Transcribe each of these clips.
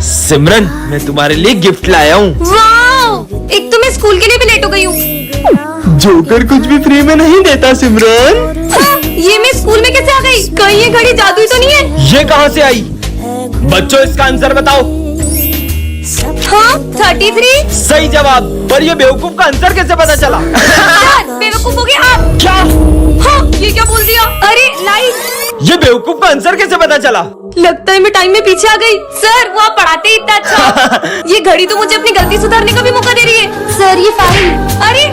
सिमरन, मैं तुम्हारे लिए गिफ्ट लाया हूँ। वाव! एक तो मैं स्कूल के लिए भी लेट हो गई हूँ। जोकर कुछ भी फ्री में नहीं देता सिमरन। हाँ, ये मैं स्कूल में कैसे आ गई? कहीं ये घड़ी जादुई तो नहीं है? ये कहाँ से आई? बच्चों इसका आंसर बताओ। हाँ, 33। सही जवाब। पर ये बेवकूफ का आंसर कैसे पता चला? सर, बेवकूफ हो गया आप। क्या? हाँ, ये क्या बोल दिया? अरे लाइट। ये बेवकूफ का आंसर कैसे पता चला? लगता है मैं टाइम में पीछे आ गई। सर, वो आप पढ़ाते ही इतना अच्छा। ये घड़ी तो मुझे अपनी गलती सुधारने का भी मौका दे रही है। सर, ये फाइल। अरे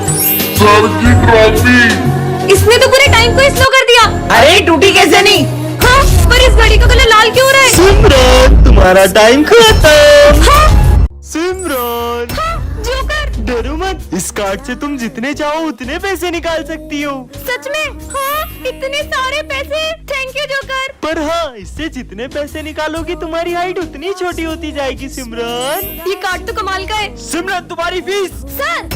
सर की ट्रॉफी। इसने तो पूरे टाइम को स्लो कर दिया। अरे टूटी कैसे नहीं? हाँ, पर इस घड़ी का कलर लाल क्यों हो रहा है? सिमरन, तुम्हारा टाइम खत्म। हाँ, सिमरन, हाँ, जोकर। डरो मत, इस कार्ड से तुम जितने चाहो उतने पैसे निकाल सकती हो। सच में? हाँ, इतने सारे पैसे। Thank you joker. पर हाँ, इससे जितने पैसे निकालोगी तुम्हारी हाइट उतनी छोटी होती जाएगी सिमरन। ये कार्ड तो कमाल का है। सिमरन, तुम्हारी फीस। सर,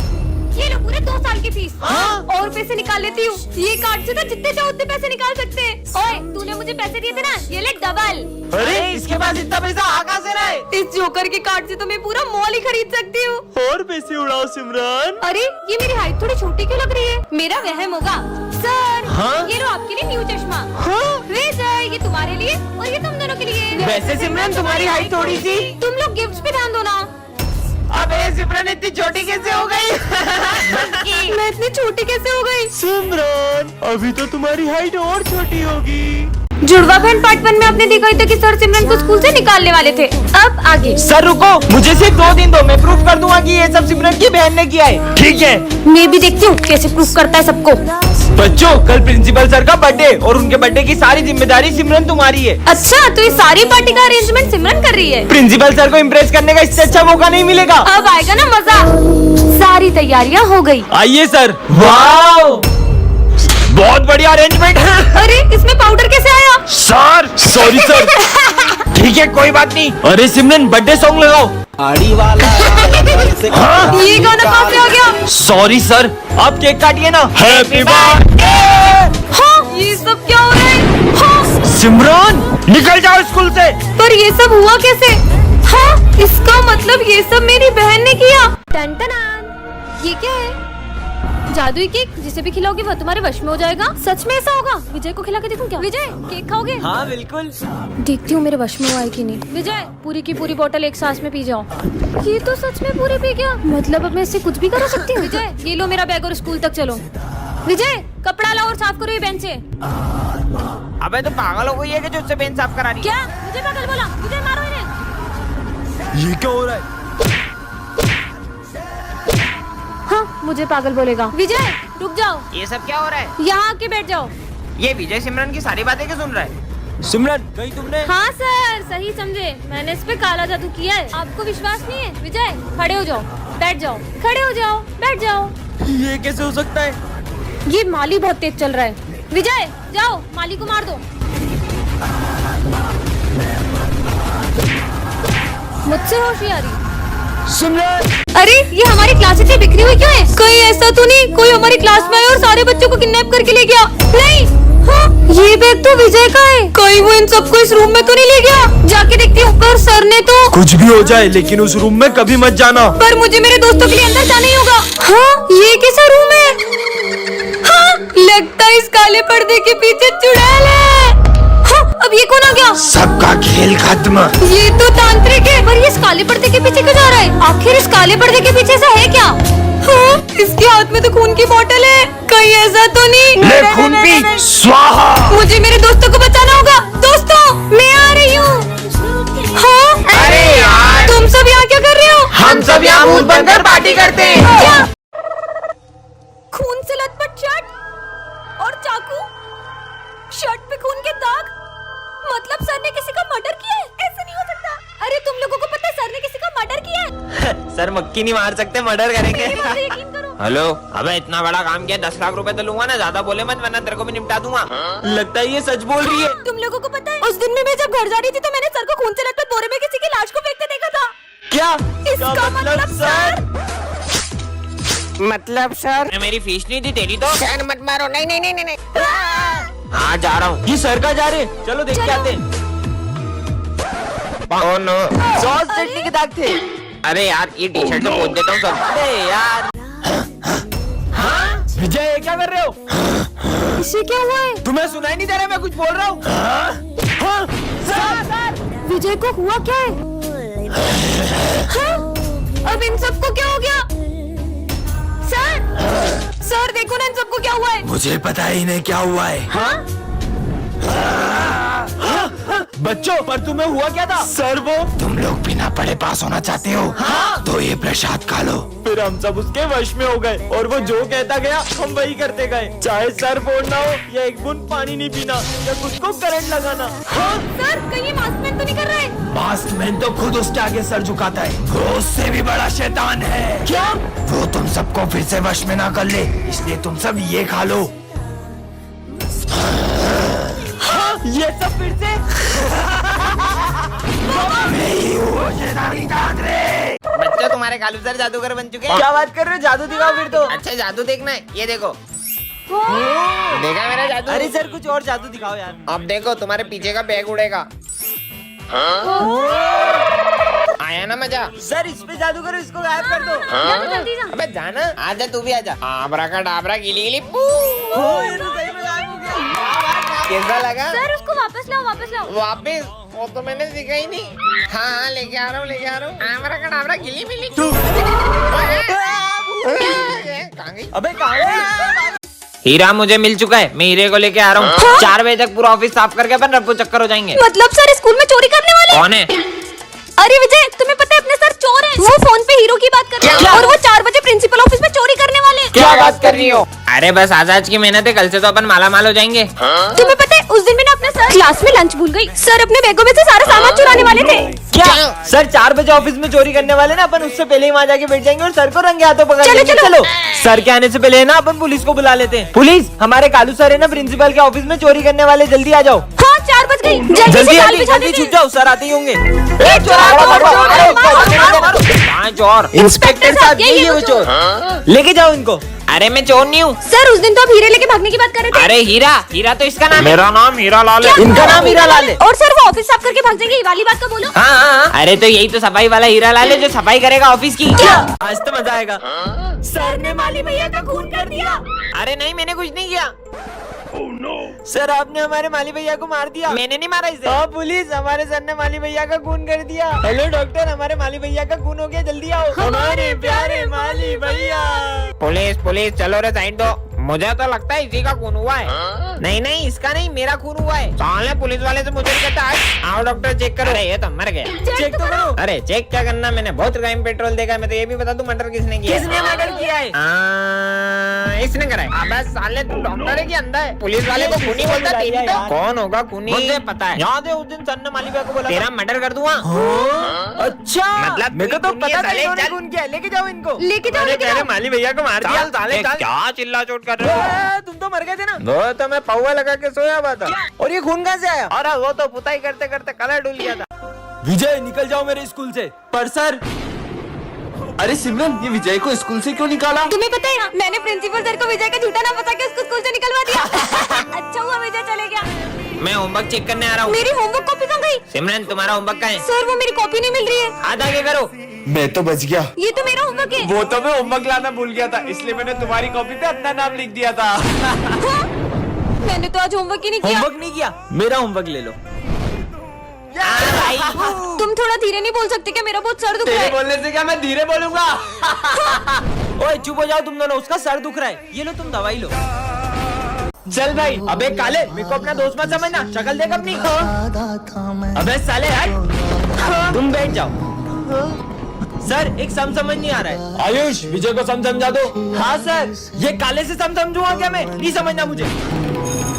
ये लो पूरे 2 साल की फीस। हाँ? और पैसे निकाल लेती हूँ। ये कार्ड से तो जितने चाहो उतने पैसे निकाल सकते हैं। ओए, तूने मुझे पैसे दिए थे ना, ये ले डबल। अरे इसके पास इतना पैसा आ कहाँ से रहा है? इस जोकर के कार्ड से तो मैं पूरा मॉल ही खरीद सकती हूँ। और पैसे उड़ाओ सिमरन। अरे, ये मेरी हाइट थोड़ी छोटी क्यों लग रही है? मेरा वहम होगा। सर, हाँ? ये लो आपके लिए न्यू चश्मा। हाँ? विजय, ये तुम्हारे लिए और ये तुम दोनों के लिए। वैसे सिमरन तुम्हारी हाइट थोड़ी सी। तुम लोग गिफ्ट्स पे ध्यान दो ना। अबे सिमरन इतनी छोटी कैसे हो गई? मैं इतनी छोटी कैसे हो गई? सिमरन, अभी तो तुम्हारी हाइट और छोटी होगी। जुड़वा बहन पार्ट 1 में आपने देखा ही था कि सर सिमरन को स्कूल से निकालने वाले थे। अब आगे। सर रुको, मुझे सिर्फ 2 दिन दो, मैं प्रूफ कर दूंगा कि ये सब सिमरन की बहन ने किया है। ठीक है? मैं भी देखती हूँ कैसे प्रूफ करता है सबको। बच्चों, कल प्रिंसिपल सर का बर्थडे और उनके बर्थडे की सारी जिम्मेदारी सिमरन तुम्हारी है। अच्छा, तो ये सारी पार्टी का अरेंजमेंट सिमरन कर रही है। प्रिंसिपल सर को इम्प्रेस करने का इससे अच्छा मौका नहीं मिलेगा। अब आएगा ना मजा। सारी तैयारियां हो गई। आइए सर। वाओ, बहुत बढ़िया अरेंजमेंट है। अरे, इसमें पाउडर कैसे आया? Sir, sorry sir. ठीक है, कोई बात नहीं। अरे सिमरन, बर्थडे सॉन्ग लगाओ। आड़ी वाला। हाँ? ये गाना कहाँ से आ गया? सॉरी सर, आप केक काटिए ना। Happy birthday. हाँ, ये सब क्या हो रहा है? हाँ, सिमरन, निकल जाओ स्कूल से। पर ये सब हुआ कैसे? हाँ, इसका मतलब ये सब मेरी बहन ने किया। टन-टनान। ये क्या है? जादुई केक, जिसे भी खिलाओगे वो तुम्हारे वश में हो जाएगा। सच में ऐसा होगा? विजय को खिला के देखूं क्या? विजय, केक खाओगे? हाँ बिल्कुल। देखती हूँ मेरे वश में हुआ है कि नहीं। विजय, पूरी की पूरी बोतल एक सांस में पी जाओ। ये तो सच में पूरी पी गया। मतलब अब मैं इससे कुछ भी करा सकती हूँ। विजय, ये लो मेरा बैग और स्कूल तक चलो। विजय, कपड़ा लाओ और साफ करो ये बेंच से। अबे तो पागल हो गई है कि जो उससे बेंच साफ करा रही है? क्या? मुझे पागल बोला? विजय, मारो इन्हें। ये क्या हो रहा है? हाँ, मुझे पागल बोलेगा। विजय, रुक जाओ। ये सब क्या हो रहा है? यहाँ आके बैठ जाओ। ये विजय सिमरन की सारी बातें क्यों सुन रहा है? सिमरन, कहीं तुमने? हाँ सर, सही समझे। मैंने इस पे काला जादू किया है। आपको विश्वास नहीं है? विजय, खड़े हो जाओ, बैठ जाओ, खड़े हो जाओ, बैठ जाओ। ये कैसे हो सकता है? ये माली बहुत तेज चल रहा है। विजय, जाओ, माली को मार दो। मुझसे होशियारी। सिमरन, अरे, ये हमारी क्लास इतनी बिखरी हुई क्यों है? कहीं ऐसा तो नहीं कोई हमारी क्लास में आया और सारे बच्चों को किडनैप करके ले गया? नहीं। हाँ, ये बैग तो विजय का है। कहीं वो इन सबको इस रूम में तो नहीं ले गया? जाके देखती हूँ। पर सर ने तो। कुछ भी हो जाए लेकिन उस रूम में कभी मत जाना। पर मुझे मेरे दोस्तों के लिए अंदर जाना ही होगा। हाँ, ये कैसा रूम है? हाँ, लगता है इस काले पर्दे के पीछे चुड़ैल है। हाँ, अब ये कौन आ गया? सबका खेल खत्म। ये तो तांत्रिक है। पर ये इस काले पर्दे के पीछे क्यों जा रहा है? आखिर इस काले पर्दे के पीछे ऐसा है क्या? हाँ, इसके हाथ में तो खून की बोतल है। कहीं ऐसा तो नहीं? ले खून पी, स्वाहा। मुझे मेरे दोस्तों को बचाना होगा। दोस्तों, मैं आ रही हूँ। हाँ? अरे यार, तुम सब यहाँ क्या कर रहे हो? हम सब यहाँ मुंह बनकर पार्टी करते हैं। क्या? खून से लथपथ शर्ट और चाकू, शर्ट पे खून के दाग। मतलब सर ने किसी का मर्डर किया है? ऐसा नहीं हो सकता। अरे, तुम लोगों को पता है सर ने किसी का मर्डर किया है? सर मक्खी नहीं मार सकते, मर्डर करेंगे। मेरी बात पे यकीन करो। हेलो, अबे इतना बड़ा काम किया, 10 लाख रुपए तो लूंगा ना। ज्यादा बोले मत वरना तेरे को भी निपटा दूंगा। लगता है ये सच बोल रही है। तुम लोगों को पता है उस दिन में मैं जब घर जा रही थी तो मैंने सर को खून से लथपथ बोरे में किसी की लाश को फेंकते देखा था। क्या? इसका मतलब सर। मतलब सर, मेरी फीस नहीं दी तेरी तो। सर मत मारो। नहीं नहीं नहीं नहीं नहीं। हाँ जा रहा हूँ। ये सर का जा रहे, चलो देख के आते हैं। Oh no. सॉस से के दाग थे। अरे यार ये टी शर्ट तो पोंछ देता हूँ सब। अरे यार विजय ये क्या कर रहे हो? इसे क्या हुआ है? तुम्हें सुनाई नहीं दे रहा मैं कुछ बोल रहा हूँ? विजय को हुआ क्या है? हाँ? अब इन सबको क्या हो गया? सर देखो ना इन सबको क्या हुआ है? मुझे पता ही नहीं क्या हुआ है। हाँ? बच्चों पर तुम्हें हुआ क्या था? सर वो तुम लोग बिना पढ़े पास होना चाहते हो? हाँ? तो ये प्रसाद खा लो। फिर हम सब उसके वश में हो गए और वो जो कहता गया हम वही करते गए, चाहे सर फोड़ना हो या एक बूंद पानी नहीं पीना या खुद को करंट लगाना। हाँ? सर कहीं मास्क मैन तो नहीं कर रहे? मास्क मैन तो खुद उसके आगे सर झुकाता है, वो उससे भी बड़ा शैतान है। क्या? वो तुम सबको फिर से वश में ना कर ले, इसलिए तुम सब ये खा लो। हाँ? ये सब फिर से? मैं ही हूँ वो शैतानी कांगरे। बच्चों तुम्हारे कालू सर जादूगर बन चुके हैं। क्या बात कर रहे हो? जादू दिखाओ फिर तो। अच्छा जादू देखना है, ये देखो। देखा मेरा जादू? अरे सर कुछ और जादू दिखाओ यार। अब देखो तुम्हारे पीछे का बैग उड़ेगा। आया ना मजा? सर इस पे जादू करो, इसको गायब कर दो। जाओ जल्दी जा। अबे जाना, आजा तू भी आजा। आबरा का डाबरा गिली गिली पू। ये तो सही में गायब हो गया। कैसा लगा? सर उसको वापस लाओ वापस लाओ। वापिस? वो तो मैंने सीखा ही नहीं। हाँ लेके आ रहा हूँ लेके आ रहा हूँ। आबरा का डाबरा गिली मिली। कहाँ गई? अबे कहाँ गई? हीरा मुझे मिल चुका है, मैं हीरे को लेके आ रहा हूँ। 4 बजे तक पूरा ऑफिस साफ करके अपन रफू चक्कर हो जाएंगे। मतलब सर स्कूल में चोरी करने वाले? कौन है? अरे विजय तुम्हें पता है अपने सर चोर हैं। वो फोन पे हीरो की बात कर रहे हैं और वो 4 बजे प्रिंसिपल ऑफिस में चोरी करने वाले हैं। क्या बात कर रही हो? अरे बस आज की मेहनत है, कल से तो अपन माला माल हो जाएंगे। तुम्हें पता है उस दिन मैंने अपने सर क्लास में लंच भूल गई। सर अपने बैगों में से सारा सामान चुराने वाले थे। क्या सर 4 बजे ऑफिस में चोरी करने वाले ना, अपन उससे पहले ही वहाँ जाके बैठ जाएंगे और सर को रंगे हाथों पकड़ लेंगे। चलो सर के आने से पहले है ना अपन पुलिस को बुला लेते हैं। पुलिस हमारे कालू सर है ना प्रिंसिपल के ऑफिस में चोरी करने वाले, जल्दी आ जाओ। हाँ 4 बज गई। जल्दी छुप जाओ, सर आते ही होंगे। चोर इंस्पेक्टर साहब यही है वो चोर, लेके जाओ इनको। अरे मैं चोर नहीं हूँ। सर उस दिन तो आप हीरे लेके भागने की बात कर रहे थे। अरे हीरा, हीरा तो इसका नाम। मेरा नाम हीरा लाल है। इनका नाम हीरा लाल है। और सर वो ऑफिस साफ करके भाग जाएंगे, ये वाली बात का बोलो। हाँ, अरे तो यही तो सफाई वाला हीरा लाल है जो सफाई करेगा ऑफिस की। आज तो मजा आएगा। सर ने माली भैया का खून कर दिया। अरे नहीं मैंने कुछ नहीं किया। सर आपने हमारे माली भैया को मार दिया। मैंने नहीं मारा इसे। हाँ पुलिस, हमारे सर ने माली भैया का खून कर दिया। हेलो डॉक्टर, हमारे माली भैया का खून हो गया, जल्दी आओ। हमारे प्यारे माली भैया। पुलिस पुलिस चलो रे साइड दो। मुझे तो लगता है इसी का खून हुआ है। नहीं नहीं इसका नहीं, मेरा खून हुआ है। साले पुलिस वाले से मुझे नहीं कहता। आओ डॉक्टर चेक करो। अरे ये तो मर गया। चेक तो करो। अरे चेक क्या करना, मैंने बहुत टाइम पेट्रोल देखा है। मैं तो ये भी बता दूं मर्डर किसने किया है। किसने मर्डर किया है? इसने करा है। अबे साले तू डॉक्टर है कि अंधा है? पुलिस वाले को खूनी बोलता है तो कौन होगा खूनी? मुझे पता है। याद है उस दिन सर ने माली भैया को बोला तेरा मर्डर कर दूंगा। अच्छा मतलब मेरे को तो खून किया पता था साले, इन्होंने चल। खून किया। लेके जाओ इनको। लेके जाओ लेके जाओ। माली भैया को मार दिया साले। क्या चिल्ला चोट कर रहे हो? तुम तो मर गए थे ना। वो तो मैं पौवा लगा के सोया हुआ था। और ये खून कहाँ से आया? अरे वो तो पुताई करते करते कलर डुल गया था। विजय निकल जाओ मेरे स्कूल से। पर सर, अरे सिमरन ये विजय को स्कूल से क्यों निकाला? तुम्हें पता है मैंने प्रिंसिपल सर को विजय का झूठा नाम बता के उसको स्कूल से निकलवा दिया। अच्छा हुआ विजय चले गया। मैं होमवर्क चेक करने आ रहा हूँ। मेरी होमवर्क कॉपी कहाँ गई? सिमरन तुम्हारा होमवर्क कहाँ है? सर वो मेरी कॉपी नहीं मिल रही है। हाथ आगे करो। मैं तो बच गया। ये तो मेरा होमवर्क है। वो तो मैं होमवर्क लाना भूल गया था, इसलिए मैंने तुम्हारी कॉपी पे अपना नाम लिख दिया था। हाँ? मैंने तो आज होमवर्क ही नहीं किया। होमवर्क नहीं किया? मेरा होमवर्क ले लो। तुम थोड़ा धीरे नहीं बोल सकते क्या? मेरा बहुत सर दुख रहा तेरे है। बोलने से क्या मैं धीरे बोलूंगा? ओए चुप हो जाओ तुम दोनों, उसका सर दुख रहा है। ये लो तुम दवाई लो। चल भाई। अबे काले, मेरे को अपना दोस्त मत समझना, शक्ल देख अपनी। अबे साले हट, तुम बैठ जाओ। सर एक समझ नहीं आ रहा है। आयुष विजय को समझा दो। हाँ सर। ये काले से समझूंगा क्या मैं? नहीं समझना मुझे।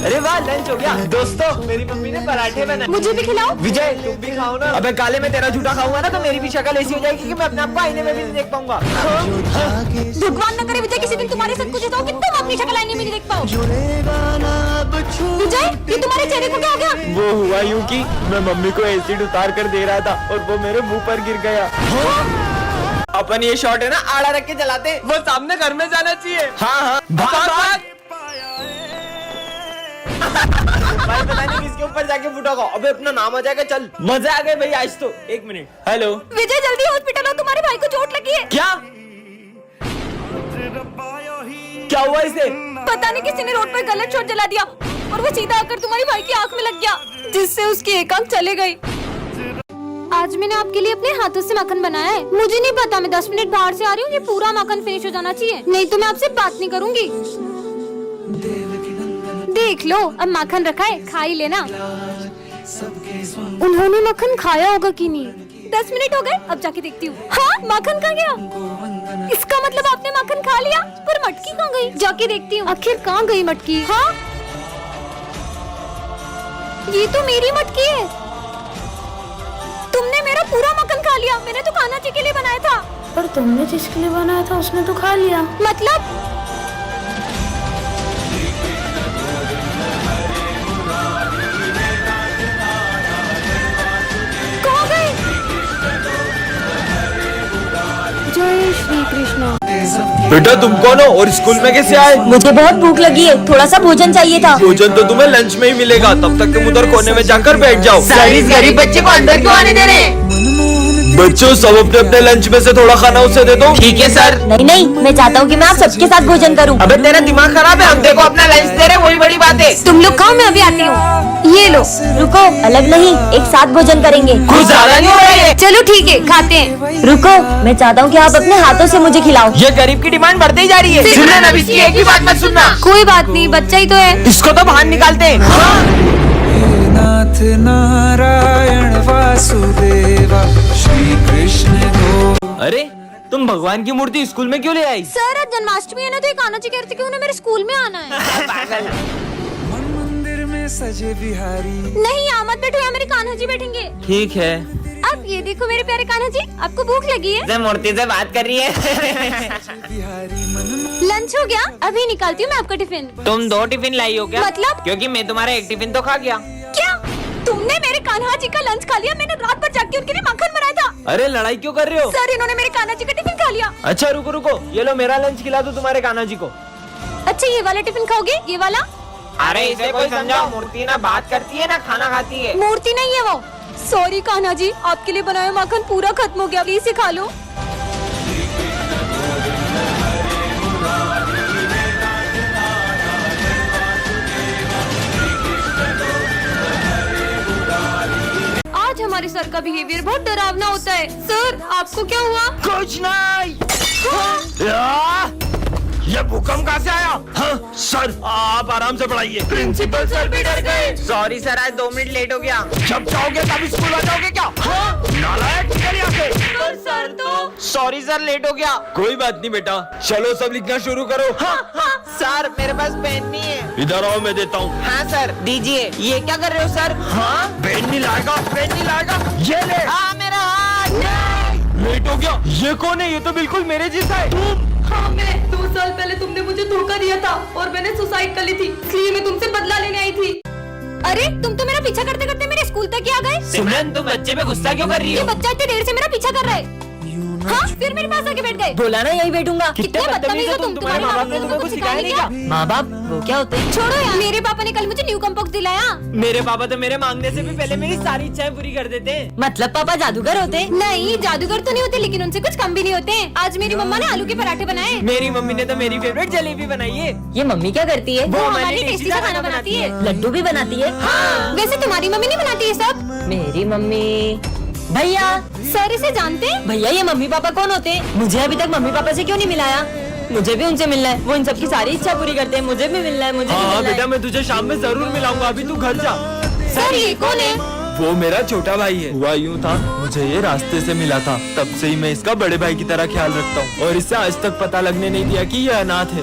अरे वाह लंच हो गया। दोस्तों मेरी मम्मी ने पराठे बनाए। मुझे भी खिलाओ। विजय तुम भी खाओ ना। अबे काले में तेरा झूठा खाऊंगा ना तो मेरी भी शक्ल ऐसी हो जाएगी कि मैं अपने आप को आईने में भी नहीं देख पाऊंगा। भगवान न करे विजय किसी दिन तुम्हारे साथ कुछ ऐसा हो कि तुम अपनी शक्ल आईने में नहीं देख पाओ। विजय ये तुम्हारे चेहरे को क्या हो गया? वो हुआ यूं कि मैं मम्मी को एसिड उतार कर दे रहा था और वो मेरे मुंह पर गिर गया। अपन ये शॉट है ना आड़ा रख के चलाते हैं। वो सामने घर में जाना चाहिए। हाँ हाँ भाग भाग। भाई पता नहीं किसके ऊपर जाके फुटा होगा। अबे अपना नाम आ जाएगा। चल मजा आ गए भाई आज तो। एक मिनट। हेलो विजय जल्दी हॉस्पिटल आओ, तुम्हारे भाई को चोट लगी है। क्या क्या हुआ इसे? पता नहीं किसी ने रोड पर गलत शॉट जला दिया और वो सीधा आकर तुम्हारे भाई की आंख में लग गया, जिससे उसकी एक आंख चली गई। आज मैंने आपके लिए अपने हाथों से माखन बनाया है। मुझे नहीं पता, मैं 10 मिनट बाहर से आ रही हूँ, ये पूरा माखन फिनिश हो जाना चाहिए, नहीं तो मैं आपसे बात नहीं करूँगी। देख लो, अब माखन रखा है, खा ही लेना। उन्होंने माखन खाया होगा कि नहीं? 10 मिनट हो गए, अब जाके देखती हूँ। हाँ, माखन कहाँ गया? इसका मतलब आपने माखन खा लिया, पर मटकी कहाँ गई? जाके देखती हूँ, आखिर कहाँ गई मटकी? हाँ, ये तो मेरी मटकी है। तुमने मेरा पूरा माखन खा लिया। मैंने तो कान्हा जी के लिए बनाया था। पर तुमने जिसके लिए बनाया था उसने तो खा लिया। मतलब कहाँ गए? जय श्री कृष्ण। बेटा तुम कौन हो और स्कूल में कैसे आए? मुझे बहुत भूख लगी है, थोड़ा सा भोजन चाहिए था। भोजन तो तुम्हें लंच में ही मिलेगा, तब तक तुम उधर कोने में जाकर बैठ जाओ। सर इस गरीब बच्चे को अंदर क्यों आने दे रहे हैं? बच्चों सब अपने अपने लंच में से थोड़ा खाना उसे दे दो। ठीक है सर। नहीं नहीं, मैं चाहता हूँ कि मैं आप सबके साथ भोजन करूँ। अबे तेरा दिमाग खराब है, हम देखो अपना लंच दे रहे, वही बड़ी बात है। तुम लोग खाओ, मैं अभी आती हूँ। ये लो। रुको, अलग नहीं, एक साथ भोजन करेंगे। कुछ ज्यादा नहीं हो रहा है? चलो ठीक है, खाते हैं। रुको, मैं चाहता हूँ कि आप अपने हाथों से मुझे खिलाओ। ये गरीब की डिमांड बढ़ती ही जा रही है। सुनना ना, इसकी एक ही बात मत सुनना। कोई बात नहीं, बच्चा ही तो है। इसको तो बाहर निकालते हैं। नाथ नारायण वासुदेवा श्री कृष्ण गो। अरे तुम भगवान की मूर्ति स्कूल में क्यों ले आई? सर आज जन्माष्टमी है ना, तो ये कान्हा जी कह रहे थे कि उन्हें मेरे स्कूल में आना है। पागल। मन मंदिर में सजे बिहारी। नहीं, यहाँ मत बैठो, यहाँ मेरे कान्हा जी बैठेंगे। ठीक है। अब ये देखो मेरे प्यारे कान्हा जी, आपको भूख लगी है? से मूर्ति से बात कर रही है। बिहारी मन लंच हो गया, अभी निकालती हूँ मैं आपका टिफिन। तुम 2 टिफिन लाई हो क्या? मतलब? क्योंकि मैं तुम्हारा एक टिफिन तो खा गया। क्या तुमने मेरे कान्हा जी का लंच खा लिया? मैंने रात भर जाग के उनके लिए माखन बनाया था। अरे लड़ाई क्यों कर रहे हो? सर इन्होंने मेरे कान्हा जी का टिफिन खा लिया। अच्छा रुको रुको, ये लो मेरा लंच खिला दो तुम्हारे कान्हा जी को। अच्छा ये वाला टिफिन खाओगे? ये वाला? अरे इसे कोई समझाओ, मूर्ति ना बात करती है ना खाना खाती है। मूर्ति नहीं है वो। सॉरी कान्हा जी, आपके लिए बनाया माखन पूरा खत्म हो गया, प्लीज खा लो। आज हमारे सर का बिहेवियर बहुत डरावना होता है। सर आपको क्या हुआ? कुछ नहीं। ये भूकंप कहाँ से आया? हाँ सर आप आराम से पढ़ाइए। प्रिंसिपल सर भी डर गए। सॉरी सर, आज 2 मिनट लेट हो गया। जब चाहोगे तब स्कूल आ जाओगे क्या? हाँ? नालायक निकल यहाँ से। पर सर तो सॉरी सर, लेट हो गया। कोई बात नहीं बेटा, चलो सब लिखना शुरू करो। हाँ हाँ सर, मेरे पास पेन नहीं है। इधर आओ मैं देता हूँ। हाँ सर दीजिए। ये क्या कर रहे हो सर? हाँ पेन नहीं लाएगा, पेन नहीं लाएगा। ये ले। हाँ मेरा हाथ। लेट हो गया। ये कौन है? ये तो बिल्कुल मेरे जैसा है। हाँ मैं 2 साल पहले तुमने मुझे धोखा दिया था और मैंने सुसाइड कर ली थी, इसलिए मैं तुमसे बदला लेने आई थी। अरे तुम तो मेरा पीछा करते करते मेरे स्कूल तक ही आ गए। सिमरन तुम बच्चे पे गुस्सा क्यों कर रही ये हो? बच्चा इतनी देर से मेरा पीछा कर रहा है। हाँ फिर मेरे पास आके बैठ गए। बोला ना यही बैठूंगा। कितने बदतमीज हो तुम। तुम्हारे माँ बाप ने तुमको कुछ सिखाया नहीं क्या? माँ बाप वो क्या होते हैं? छोड़ो यार, मेरे पापा ने कल मुझे न्यू कम्पोक्स दिलाया। मेरे पापा तो मेरे मांगने से भी पहले मेरी सारी इच्छाएं पूरी कर देते हैं। मतलब पापा जादूगर होते हैं? नहीं जादूगर तो नहीं होते, लेकिन उनसे कुछ कम भी नहीं होते। आज मेरी मम्मा ने आलू के पराठे बनाए। मेरी मम्मी ने तो मेरी फेवरेट जलेबी बनाई है। ये मम्मी क्या करती है? वो हमारी टेस्टी सा खाना बनाती है। लड्डू भी बनाती है? वैसे तुम्हारी मम्मी नहीं बनाती है सब? मेरी मम्मी। भैया सर इसे जानते हैं? भैया ये मम्मी पापा कौन होते हैं? मुझे अभी तक मम्मी पापा से क्यों नहीं मिलाया? मुझे भी उनसे मिलना है, वो इन सबकी सारी इच्छा पूरी करते हैं। मुझे भी मिलना है, मुझे भी हाँ मिलना बेटा है। मैं तुझे शाम में जरूर मिलाऊंगा, अभी तू घर जा। सर ये कौन है? वो मेरा छोटा भाई है। हुआ यूँ था, मुझे ये रास्ते से मिला था, तब से ही मैं इसका बड़े भाई की तरह ख्याल रखता हूँ और इससे आज तक पता लगने नहीं दिया कि ये अनाथ है।